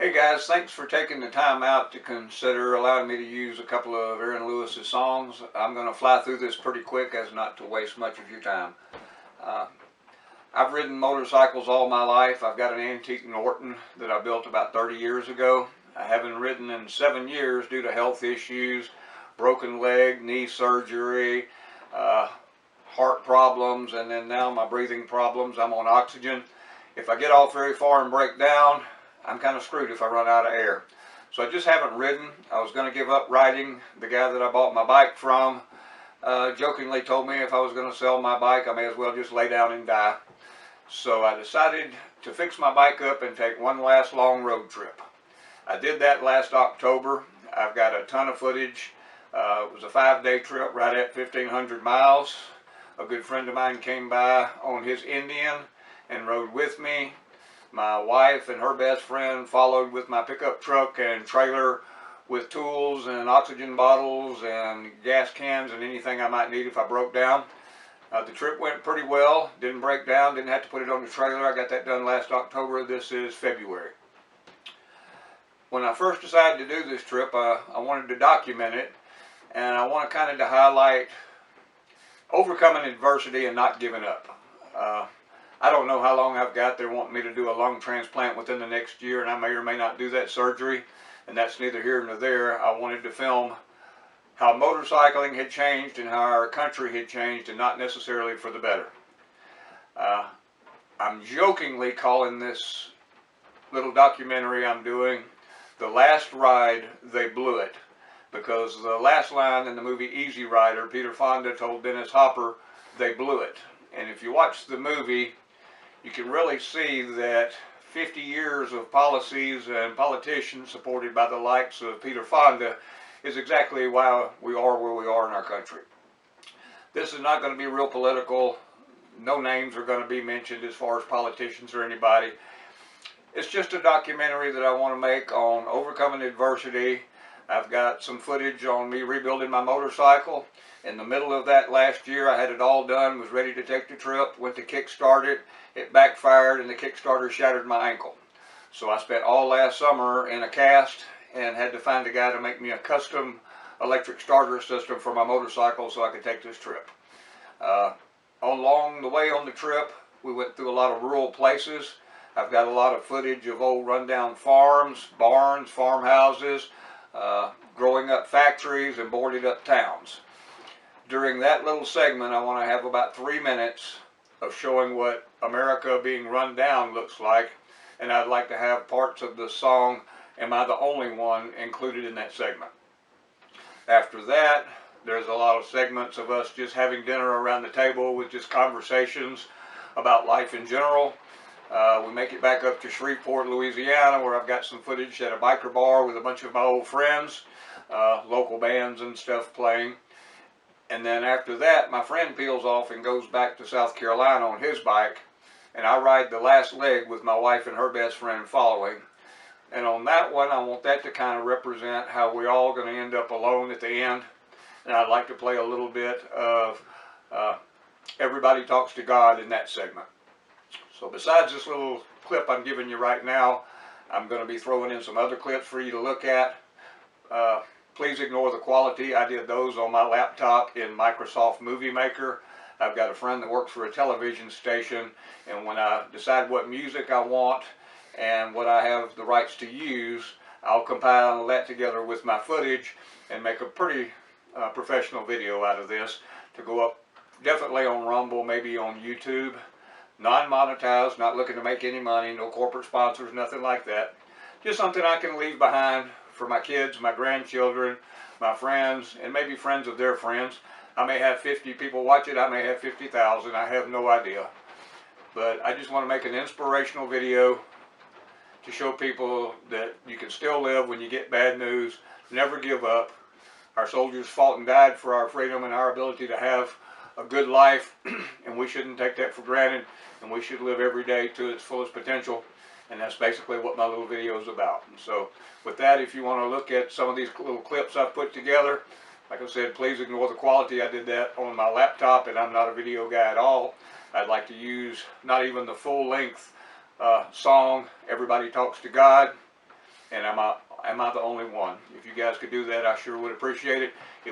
Hey guys, thanks for taking the time out to consider allowing me to use a couple of Aaron Lewis's songs. I'm going to fly through this pretty quick as not to waste much of your time. I've ridden motorcycles all my life. I've got an antique Norton that I built about 30 years ago. I haven't ridden in 7 years due to health issues, broken leg, knee surgery, heart problems, and then now my breathing problems. I'm on oxygen. If I get off very far and break down, I'm kind of screwed if I run out of air. So I just haven't ridden. I was going to give up riding. The guy that I bought my bike from jokingly told me if I was going to sell my bike, I may as well just lay down and die. So I decided to fix my bike up and take one last long road trip. I did that last October. I've got a ton of footage. It was a 5-day trip right at 1,500 miles. A good friend of mine came by on his Indian and rode with me. My wife and her best friend followed with my pickup truck and trailer with tools and oxygen bottles and gas cans and anything I might need if I broke down. The trip went pretty well, didn't break down, didn't have to put it on the trailer. I got that done last October. This is February. When I first decided to do this trip, I wanted to document it, and I want to kind of to highlight overcoming adversity and not giving up. I don't know how long I've got. They're wanting me to do a lung transplant within the next year, and I may or may not do that surgery, and that's neither here nor there. I wanted to film how motorcycling had changed and how our country had changed, and not necessarily for the better. I'm jokingly calling this little documentary I'm doing The Last Ride, They Blew It, because the last line in the movie Easy Rider, Peter Fonda told Dennis Hopper, they blew it. And if you watch the movie, you can really see that 50 years of policies and politicians supported by the likes of Peter Fonda is exactly why we are where we are in our country. This is not going to be real political. No names are going to be mentioned as far as politicians or anybody. It's just a documentary that I want to make on overcoming adversity. I've got some footage on me rebuilding my motorcycle. In the middle of that last year, I had it all done, was ready to take the trip, went to kickstart it. It backfired and the Kickstarter shattered my ankle. So I spent all last summer in a cast and had to find a guy to make me a custom electric starter system for my motorcycle so I could take this trip. Along the way on the trip, we went through a lot of rural places. I've got a lot of footage of old rundown farms, barns, farmhouses, growing up factories, and boarded up towns. During that little segment, I want to have about 3 minutes of showing what America being run down looks like, and I'd like to have parts of the song Am I the Only One included in that segment. After that, there's a lot of segments of us just having dinner around the table with just conversations about life in general. We make it back up to Shreveport, Louisiana, where I've got some footage at a biker bar with a bunch of my old friends, local bands and stuff playing. And then after that, my friend peels off and goes back to South Carolina on his bike, and I ride the last leg with my wife and her best friend following. And on that one, I want that to kind of represent how we're all going to end up alone at the end. And I'd like to play a little bit of Everybody Talks to God in that segment. So besides this little clip I'm giving you right now, I'm going to be throwing in some other clips for you to look at. Please ignore the quality. I did those on my laptop in Microsoft Movie Maker. I've got a friend that works for a television station, and when I decide what music I want and what I have the rights to use, I'll compile that together with my footage and make a pretty professional video out of this to go up definitely on Rumble, maybe on YouTube. Non-monetized, not looking to make any money, no corporate sponsors, nothing like that. Just something I can leave behind for my kids, my grandchildren, my friends, and maybe friends of their friends. I may have 50 people watch it, I may have 50,000, I have no idea. But I just want to make an inspirational video to show people that you can still live when you get bad news. Never give up. Our soldiers fought and died for our freedom and our ability to have a good life, and we shouldn't take that for granted, and we should live every day to its fullest potential. And that's basically what my little video is about. And so with that, if you want to look at some of these little clips I've put together, like I said, please ignore the quality. I did that on my laptop, and I'm not a video guy at all. I'd like to use not even the full-length song, Everybody Talks to God. And am I the only one? If you guys could do that, I sure would appreciate it.